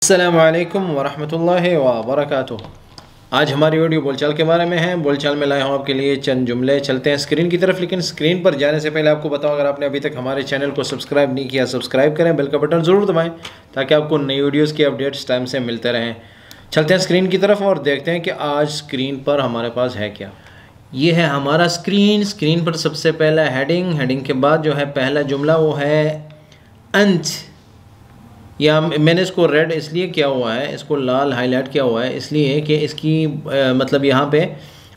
अस्सलामु अलैकुम वरहमतुल्लाहि वबरकातुह। आज हमारी वीडियो बोलचाल के बारे में है। बोलचाल में लाए हूँ आपके लिए चंद जुमले। चलते हैं स्क्रीन की तरफ, लेकिन स्क्रीन पर जाने से पहले आपको बताओ, अगर आपने अभी तक हमारे चैनल को सब्सक्राइब नहीं किया, सब्सक्राइब करें, बेल का बटन ज़रूर दबाएं ताकि आपको नई वीडियोज़ की अपडेट्स टाइम से मिलते रहें। चलते हैं स्क्रीन की तरफ और देखते हैं कि आज स्क्रीन पर हमारे पास है क्या। ये है हमारा स्क्रीन पर सबसे पहला हेडिंग के बाद जो है पहला जुमला वो है अंत। या मैंने इसको रेड इसलिए किया हुआ है, इसको लाल हाईलाइट किया हुआ है इसलिए कि इसकी मतलब यहाँ पे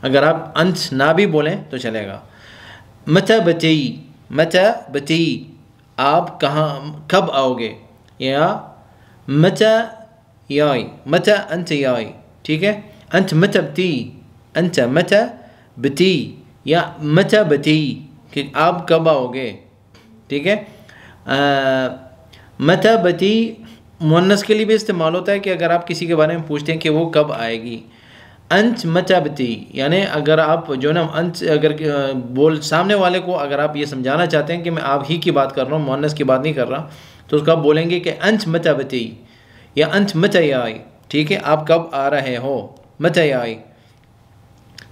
अगर आप अंत ना भी बोलें तो चलेगा। मता बची आप कहाँ कब आओगे, या मता याई मता अंत याई, ठीक है। अंत मता बती, अंत मता बती या मता बती कि आप कब आओगे, ठीक है। मता बती मुअन्नस के लिए भी इस्तेमाल होता है कि अगर आप किसी के बारे में पूछते हैं कि वो कब आएगी। अंत मता बती यानी अगर आप जो ना अंत अगर बोल सामने वाले को अगर आप ये समझाना चाहते हैं कि मैं आप ही की बात कर रहा हूँ, मुअन्नस की बात नहीं कर रहा, तो उसको आप बोलेंगे कि अंत मता बती या अंत मता याई, ठीक है। आप कब आ रहे हो, मता याई,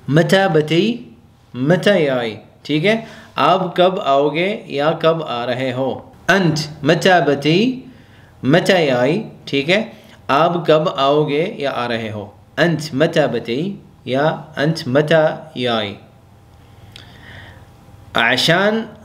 मता बती मता याई, ठीक है। आप कब आओगे या कब आ रहे हो। अंत मता बती मता याई, ठीक है। आप कब आओगे या आ रहे हो। अंत मता बती या अंत मता याई। आशान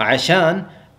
आशान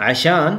आशान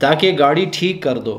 ताकि गाड़ी ठीक कर दो।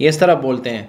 ये इस तरह बोलते हैं।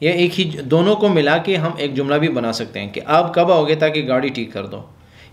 ये एक ही दोनों को मिला के हम एक जुमला भी बना सकते हैं कि आप कब आओगे ताकि गाड़ी ठीक कर दो,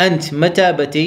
अंत मता बती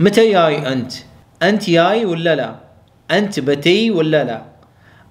मता याई अंत याई वला ला, अंत बती वला ला,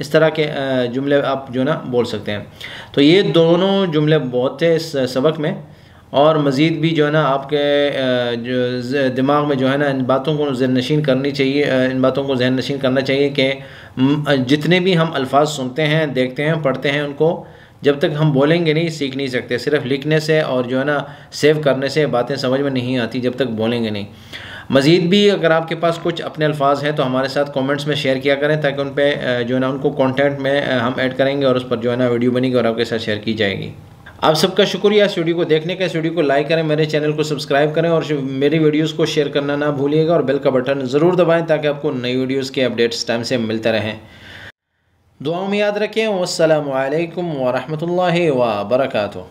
इस तरह के जुमले आप जो ना बोल सकते हैं। तो ये दोनों जुमले बहुत थे इस सबक में, और मज़ीद भी जो है ना आपके जो दिमाग में जो है ना इन बातों को ज़हन नशीन करनी चाहिए, इन बातों को ज़हन नशीन करना चाहिए कि जितने भी हम अल्फाज सुनते हैं, देखते हैं, पढ़ते हैं, उनको जब तक हम बोलेंगे नहीं सीख नहीं सकते। सिर्फ लिखने से और जो है ना सेव करने से बातें समझ में नहीं आती जब तक बोलेंगे नहीं। मज़ीद भी अगर आपके पास कुछ अपने अल्फाज हैं तो हमारे साथ कमेंट्स में शेयर किया करें ताकि उन पे जो है ना उनको कंटेंट में हम ऐड करेंगे और उस पर जो है ना वीडियो बनेगी और आपके साथ शेयर की जाएगी। आप सबका शुक्रिया इस वीडियो को देखने का। इस वीडियो को लाइक करें, मेरे चैनल को सब्सक्राइब करें और मेरी वीडियोस को शेयर करना ना भूलिएगा, और बेल का बटन ज़रूर दबाएँ ताकि आपको नई वीडियोज़ के अपडेट्स टाइम से मिलते रहें। दुआओं में याद रखें। वस्सलामु अलैकुम वरहमतुल्लाहि वबरकातुहू।